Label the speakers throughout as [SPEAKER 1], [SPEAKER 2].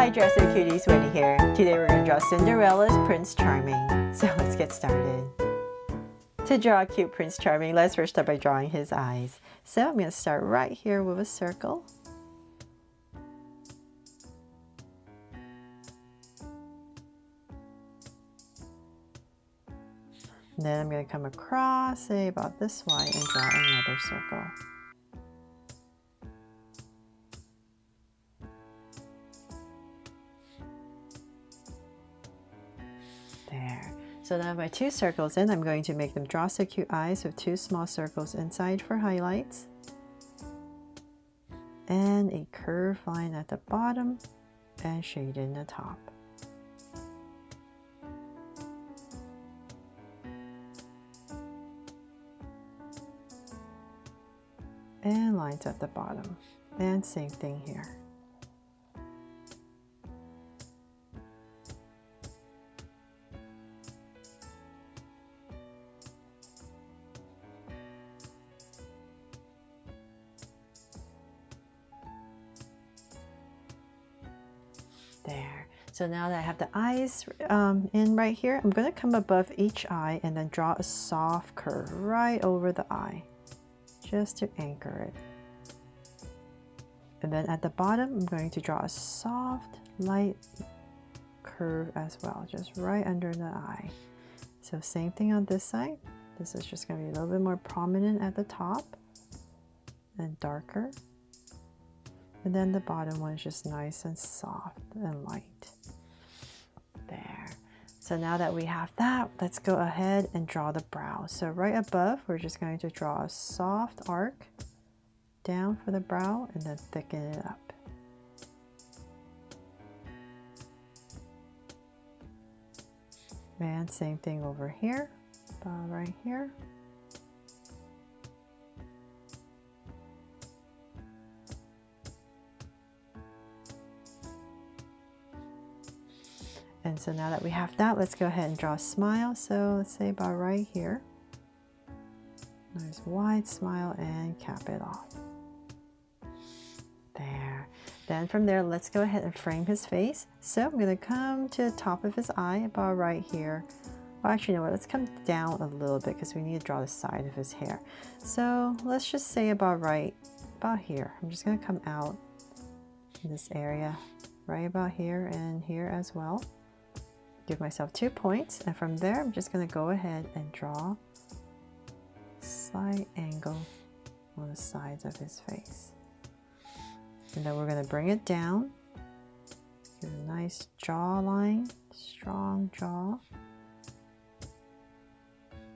[SPEAKER 1] Hi Dress and Cuties, Wendy here. Today we're going to draw Cinderella's Prince Charming. So let's get started. To draw a cute Prince Charming, let's first start by drawing his eyes. So I'm going to start right here with a circle. And then I'm going to come across, say about this wide, and draw another circle. There. So now my two circles in, I'm going to make them draw so cute eyes with two small circles inside for highlights. And a curved line at the bottom and shade in the top. And lines at the bottom. And same thing here. There. So now that I have the eyes in right here, I'm going to come above each eye and then draw a soft curve right over the eye, just to anchor it. And then at the bottom, I'm going to draw a soft, light curve as well, just right under the eye. So same thing on this side. This is just going to be a little bit more prominent at the top and darker. And then the bottom one is just nice and soft and light. There. So now that we have that, let's go ahead and draw the brow. So right above, we're just going to draw a soft arc down for the brow and then thicken it up. And same thing over here, about right here. And so now that we have that, let's go ahead and draw a smile. So let's say about right here. Nice wide smile and cap it off. There. Then from there, let's go ahead and frame his face. So I'm going to come to the top of his eye about right here. Well, actually, you know what? Let's come down a little bit because we need to draw the side of his hair. So let's just say about here. I'm just going to come out in this area, right about here and here as well. Give myself 2 points, and from there I'm just going to go ahead and draw a slight angle on the sides of his face. And then we're going to bring it down. Give a nice jawline, strong jaw.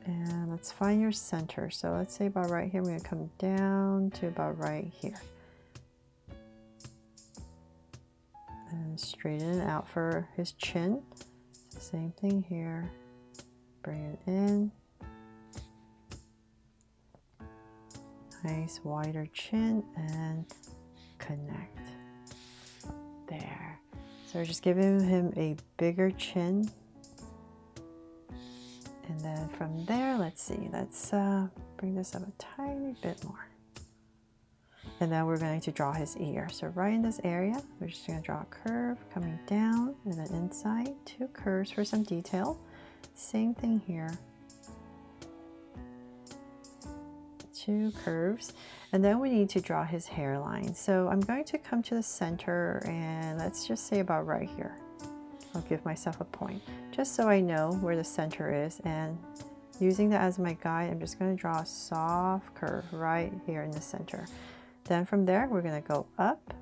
[SPEAKER 1] And let's find your center. So let's say about right here, we're going to come down to about right here. And straighten it out for his chin. Same thing here. Bring it in. Nice wider chin and connect. There. So we're just giving him a bigger chin. And then from there, let's see, let's bring this up a tiny bit more. And then we're going to draw his ear. So right in this area, we're just going to draw a curve coming down and then inside, 2 curves for some detail. Same thing here. 2 curves. And then we need to draw his hairline. So I'm going to come to the center and let's just say about right here. I'll give myself a point just so I know where the center is, and using that as my guide, I'm just going to draw a soft curve right here in the center. Then from there, we're going to go up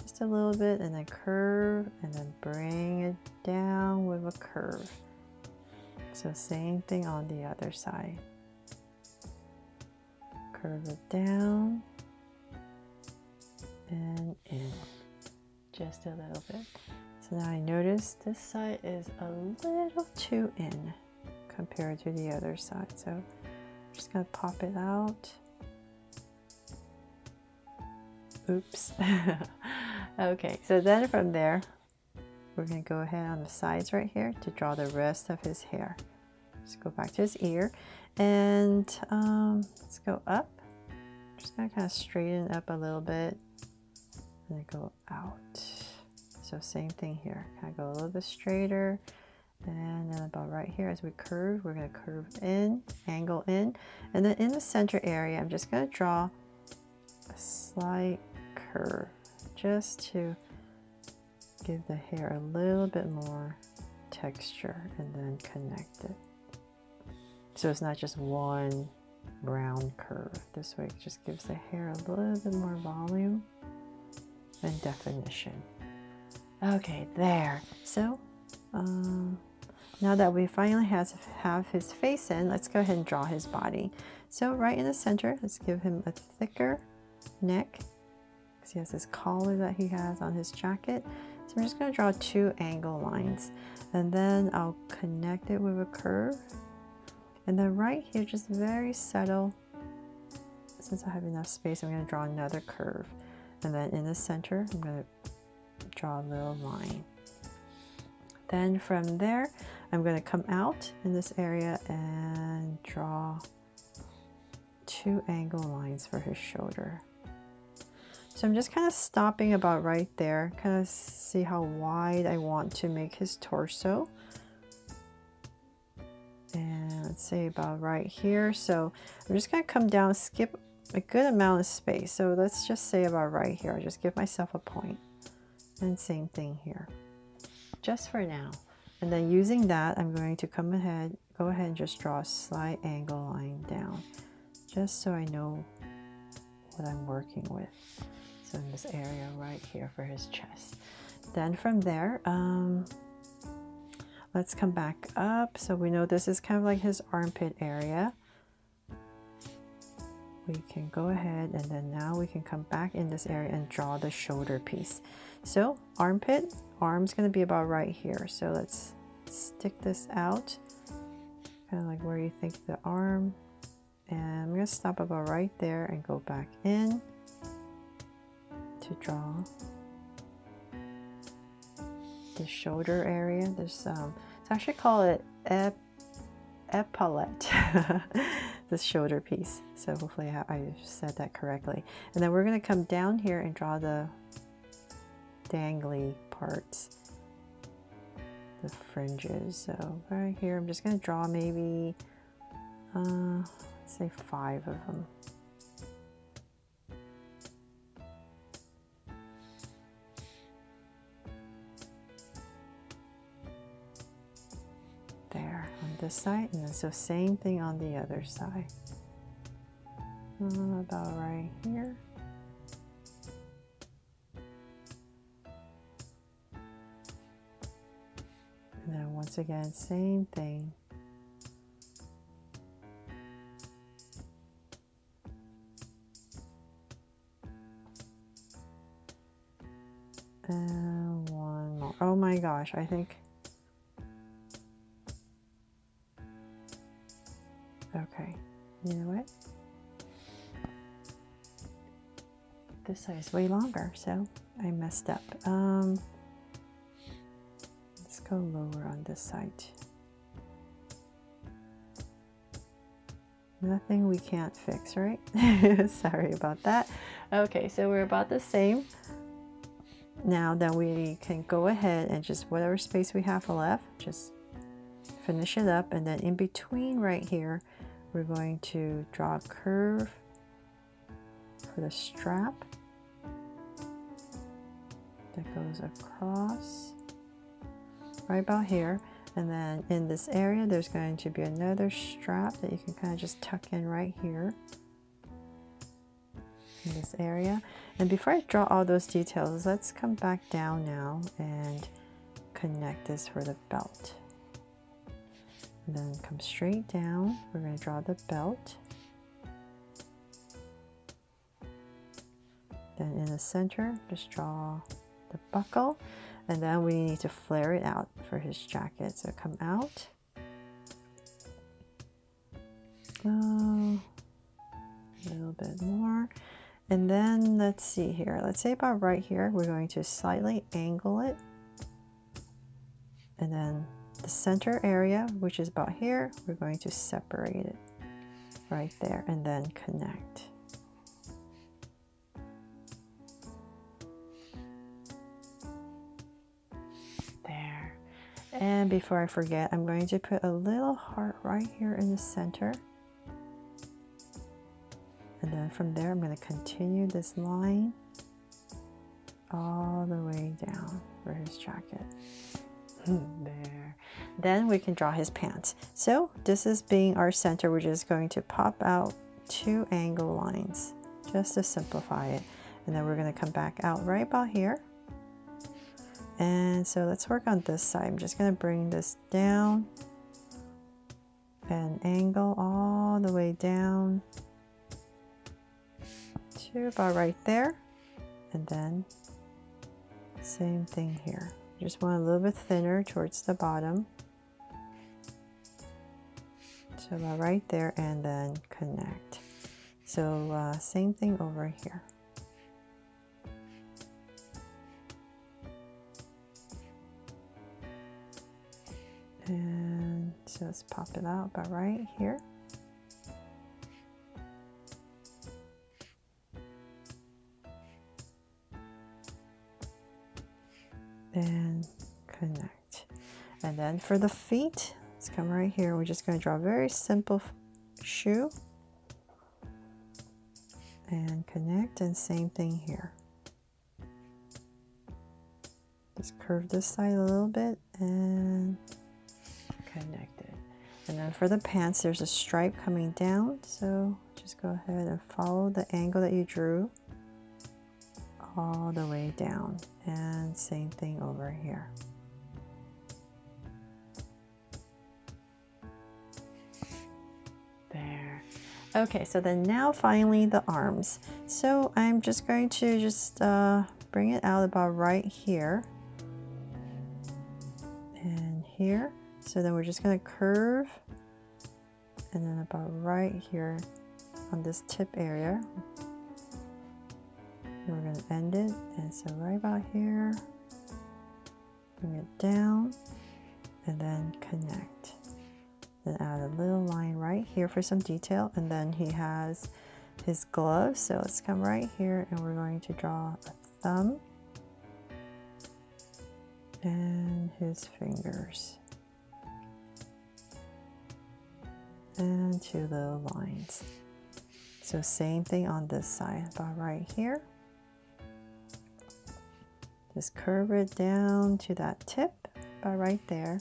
[SPEAKER 1] just a little bit and then curve and then bring it down with a curve. So same thing on the other side. Curve it down and in just a little bit. So now I notice this side is a little too in compared to the other side. So I'm just going to pop it out. Oops. Okay, so then from there, we're going to go ahead on the sides right here to draw the rest of his hair. Just go back to his ear and let's go up. Just going to kind of straighten up a little bit and then go out. So same thing here. Kind of go a little bit straighter. And then about right here as we curve, we're going to curve in, angle in. And then in the center area, I'm just going to draw a slight curve just to give the hair a little bit more texture and then connect it. So it's not just one round curve. This way it just gives the hair a little bit more volume and definition. Okay, there. So now that we finally have his face in, let's go ahead and draw his body. So right in the center, let's give him a thicker neck, because he has this collar that he has on his jacket. So I'm just going to draw 2 angle lines, and then I'll connect it with a curve. And then right here, just very subtle, since I have enough space, I'm going to draw another curve. And then in the center, I'm going to draw a little line. Then from there, I'm going to come out in this area and draw 2 angle lines for his shoulder. So I'm just kind of stopping about right there, kind of see how wide I want to make his torso. And let's say about right here. So I'm just going to come down, skip a good amount of space. So let's just say about right here. I'll just give myself a point. And same thing here, just for now. And then using that, I'm going to go ahead and just draw a slight angle line down, just so I know what I'm working with. So in this area right here for his chest. Then from there, let's come back up. So we know this is kind of like his armpit area. We can go ahead and then now we can come back in this area and draw the shoulder piece. So armpit, arm's going to be about right here. So let's stick this out, kind of like where you think the arm. And I'm going to stop about right there and go back in to draw the shoulder area. There's it's actually called it epaulette, this shoulder piece. So hopefully I said that correctly. And then we're going to come down here and draw the dangly parts, the fringes. So right here, I'm just going to draw maybe, let's say 5 of them. There on this side, and then so same thing on the other side. About right here. And then once again, same thing. And one more. Oh my gosh, I think. Okay, you know what? This side is way longer, so I messed up. Let's go lower on this side. Nothing we can't fix, right? Sorry about that. Okay, so we're about the same. Now that we can go ahead and just whatever space we have left, just finish it up. And then in between right here, we're going to draw a curve for the strap that goes across right about here. And then in this area, there's going to be another strap that you can kind of just tuck in right here in this area. And before I draw all those details, let's come back down now and connect this for the belt. And then come straight down. We're going to draw the belt. Then in the center, just draw the buckle. And then we need to flare it out for his jacket. So come out. A little bit more. And then let's see here. Let's say about right here, we're going to slightly angle it. And then the center area, which is about here, we're going to separate it right there and then connect. And before I forget, I'm going to put a little heart right here in the center. And then from there, I'm going to continue this line all the way down for his jacket. There. Then we can draw his pants. So this is being our center. We're just going to pop out 2 angle lines just to simplify it. And then we're going to come back out right about here. And so let's work on this side. I'm just going to bring this down and angle all the way down to about right there. And then same thing here. Just want a little bit thinner towards the bottom. So about right there, and then connect. So same thing over here. And so let's pop it out about right here. And connect. And then for the feet, let's come right here. We're just going to draw a very simple shoe and connect, and same thing here. Just curve this side a little bit and connect it. And then for the pants, there's a stripe coming down, so just go ahead and follow the angle that you drew all the way down, and same thing over here. There. Okay, so then now finally the arms. So I'm just going to bring it out about right here and here. So then we're just going to curve, and then about right here on this tip area, we're going to end it. And so right about here, bring it down, and then connect. Then add a little line right here for some detail, and then he has his gloves. So let's come right here, and we're going to draw a thumb and his fingers. And 2 little lines. So same thing on this side, about right here. Just curve it down to that tip, about right there.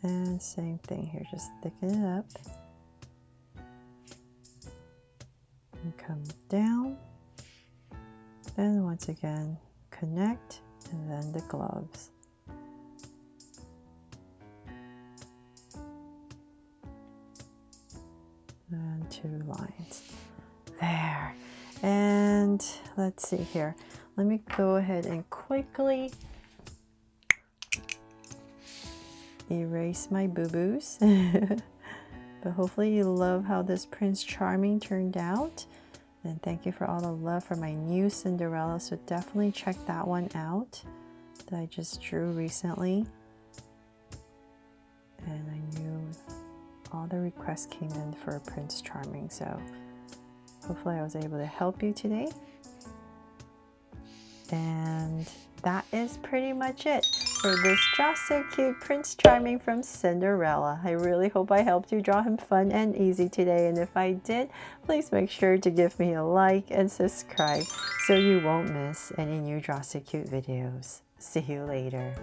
[SPEAKER 1] And same thing here, just thicken it up. And come down. And once again, connect, and then the gloves. And 2 lines. There. And let's see here. Let me go ahead and quickly erase my boo-boos. But hopefully you love how this Prince Charming turned out. And thank you for all the love for my new Cinderella. So definitely check that one out that I just drew recently. And I knew all the requests came in for Prince Charming. So hopefully I was able to help you today. And that is pretty much it for this Draw So Cute Prince Charming from Cinderella. I really hope I helped you draw him fun and easy today. And if I did, please make sure to give me a like and subscribe so you won't miss any new Draw So Cute videos. See you later.